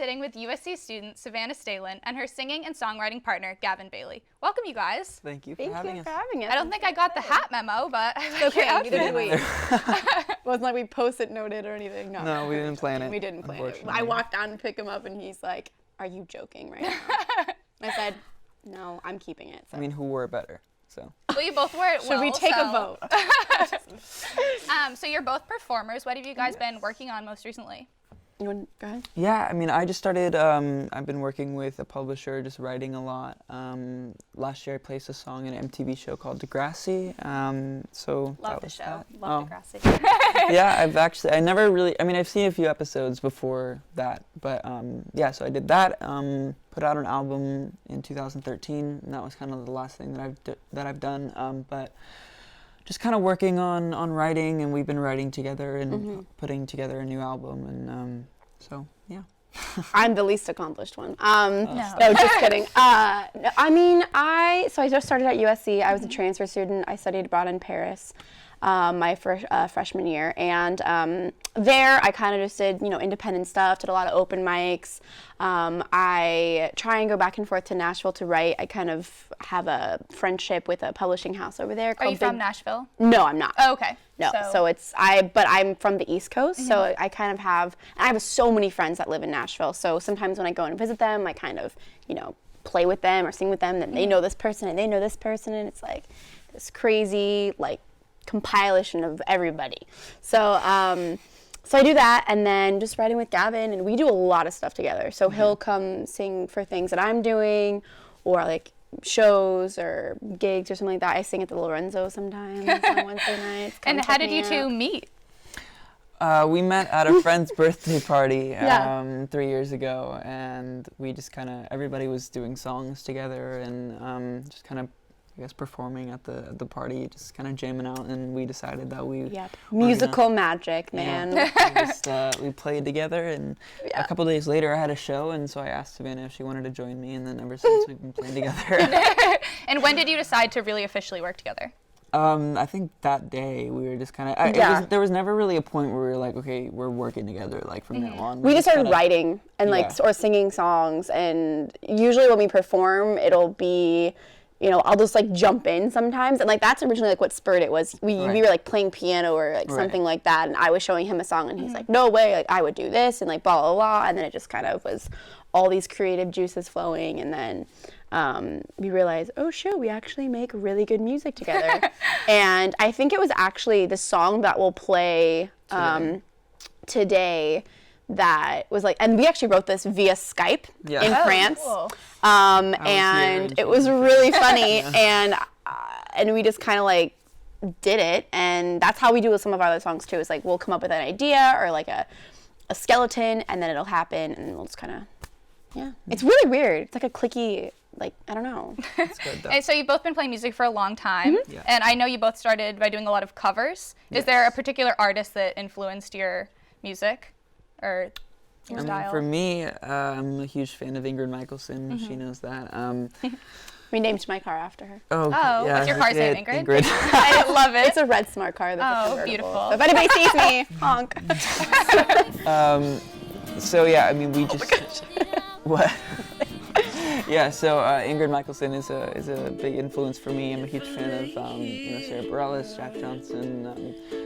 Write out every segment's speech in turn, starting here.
sitting with USC student Savannah Stehlin and her singing and songwriting partner, Gavyn Bailey. Welcome, you guys. Thank you for having us. I don't think I got the hat memo, but it's okay. Neither did we. It wasn't like we post-it noted or anything. No, we didn't plan it. We didn't plan it. I walked down to pick him up, and he's like, "Are you joking right now?" I said, "No, I'm keeping it." So. I mean, who wore it better? So. Well, you both wore it well. Should we take a vote? So you're both performers. What have you guys been working on most recently? You want to go ahead? Yeah, I mean, I just started, I've been working with a publisher, just writing a lot. Last year I placed a song in an MTV show called Degrassi, so Love that the was show. that. Love Degrassi. Yeah, I never really, I mean, I've seen a few episodes before that, but yeah, so I did that, put out an album in 2013, and that was kind of the last thing that I've done, but just kind of working on writing, and we've been writing together and putting together a new album, and so yeah. I'm the least accomplished one. No, just kidding. I mean, so I just started at USC. I was a transfer student. I studied abroad in Paris my first freshman year, and there I kind of just did, independent stuff, did a lot of open mics. I try and go back and forth to Nashville to write. I kind of have a friendship with a publishing house over there. Are you from Nashville? No, I'm not. Oh, okay. No, so but I'm from the East Coast, so I kind of have, and I have so many friends that live in Nashville, so sometimes when I go and visit them, I kind of, play with them or sing with them, and they know this person, and they know this person, and it's like this crazy, compilation of everybody. So I do that, and then just writing with Gavyn, and we do a lot of stuff together. So he'll come sing for things that I'm doing, or shows or gigs or something like that. I sing at the Lorenzo sometimes on Wednesday nights. And how did you two meet? We met at a friend's birthday party 3 years ago, and we just everybody was doing songs together, and just performing at the party, just kind of jamming out, and we decided that we musical magic, man. Yeah, we played together, and a couple days later I had a show, and so I asked Savannah if she wanted to join me, and then ever since we've been playing together. And when did you decide to really officially work together? I think that day we were just there was never really a point where we were like, okay, we're working together, from now on. We just started writing and or singing songs, and usually when we perform, it'll be, I'll just jump in sometimes, and that's originally what spurred it. Was we were playing piano or something like that, and I was showing him a song, and he's like, no way, I would do this, and blah blah blah, and then it just kind of was all these creative juices flowing, and then we realized, oh shoot, we actually make really good music together. And I think it was actually the song that we'll play today that was and we actually wrote this via Skype in France. Cool. And it was really funny, and we just kind of did it, and that's how we do with some of our other songs too. Is we'll come up with an idea or a skeleton, and then it'll happen, and we'll just kind of It's really weird. It's a clicky, I don't know. It's good though. And so you've both been playing music for a long time, and I know you both started by doing a lot of covers. Is there a particular artist that influenced your music or your style? For me, I'm a huge fan of Ingrid Michaelson. She knows that. We named my car after her. Oh, yeah, what's your car's name, Ingrid? I love it. It's a red smart car. That's beautiful. So if anybody sees me, honk. So yeah, I mean, we just what? Yeah, so Ingrid Michaelson is a big influence for me. I'm a huge fan of Sarah Bareilles, Jack Johnson,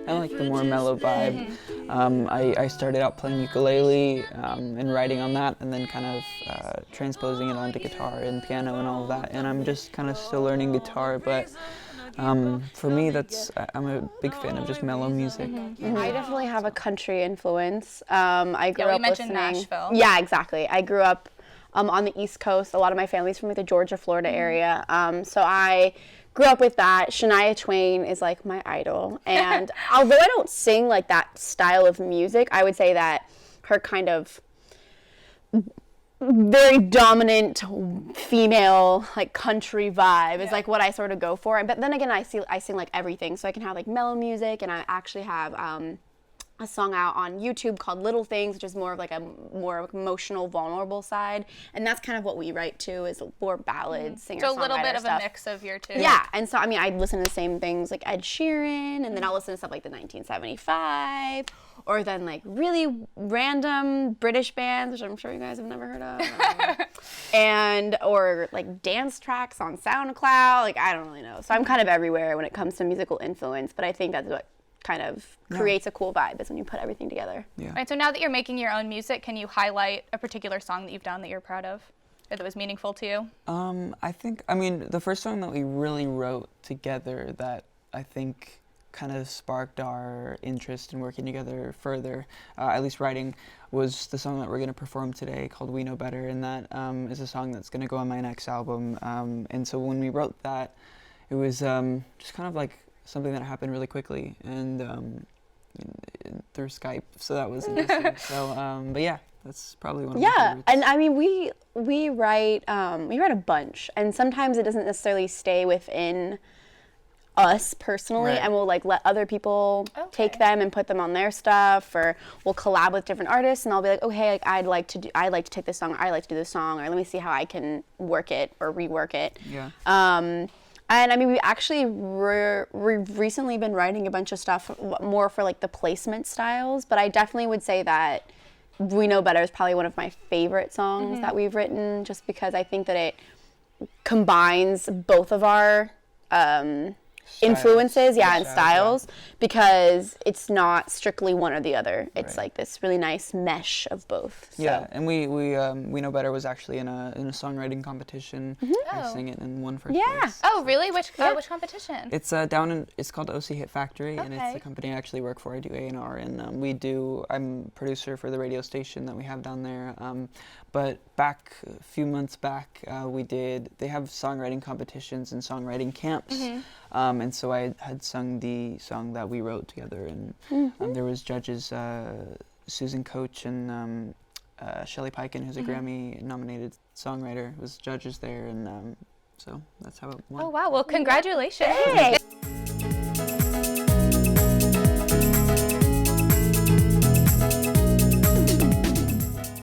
kind of the more mellow vibe. I started out playing ukulele and writing on that, and then kind of transposing it onto guitar and piano and all of that. And I'm just kind of still learning guitar, but for me, I'm a big fan of just mellow music. I definitely have a country influence. I grew up you mentioned listening. Nashville. Yeah, exactly. I grew up on the East Coast. A lot of my family's from the Georgia, Florida area. So I grew up with that. Shania Twain is my idol. And although I don't sing that style of music, I would say that her kind of very dominant female country vibe is what I sort of go for. But then again, I sing everything. So I can have mellow music, and I actually have a song out on YouTube called Little Things, which is more of like a more emotional, vulnerable side. And that's kind of what we write too, is more ballads, singer-songwriter So a little bit of stuff. a mix of your two. Yeah, and so I mean, I listen to the same things like Ed Sheeran, and then I'll listen to stuff like the 1975, or then like really random British bands, which I'm sure you guys have never heard of, and or like dance tracks on SoundCloud. Like I don't really know. So I'm kind of everywhere when it comes to musical influence, but I think that's what kind of creates a cool vibe is when you put everything together. Yeah. All right, so now that you're making your own music, can you highlight a particular song that you've done that you're proud of, or that was meaningful to you? I mean, the first song that we really wrote together that I think kind of sparked our interest in working together further, at least writing, was the song that we're going to perform today called We Know Better, and that is a song that's going to go on my next album. And so when we wrote that, it was just kind of like something that happened really quickly and through Skype, so that was interesting. So, but yeah, that's probably one of my favorites. And I mean, we write a bunch, and sometimes it doesn't necessarily stay within us personally, and we'll like let other people take them and put them on their stuff, or we'll collab with different artists, and I'll be like, okay, like, I'd like to take this song, or I like to do this song, or let me see how I can work it or rework it. Yeah. And I mean, we actually we've recently been writing a bunch of stuff more for like the placement styles, but I definitely would say that We Know Better is probably one of my favorite songs that we've written, just because I think that it combines both of our influences, and styles, because it's not strictly one or the other. It's like this really nice mesh of both. So. Yeah, and we Know Better was actually in a songwriting competition. I sang it and won first place. Oh, really? Which competition? It's it's called OC Hit Factory, and it's the company I actually work for. I do A&R, and I'm producer for the radio station that we have down there. But back a few months back, they have songwriting competitions and songwriting camps. And so I had sung the song that we wrote together, and there was judges, Susan Coach and Shelley Piken, who's a Grammy-nominated songwriter, was judges there, and so that's how it went. Oh, wow. Well, congratulations. Hey.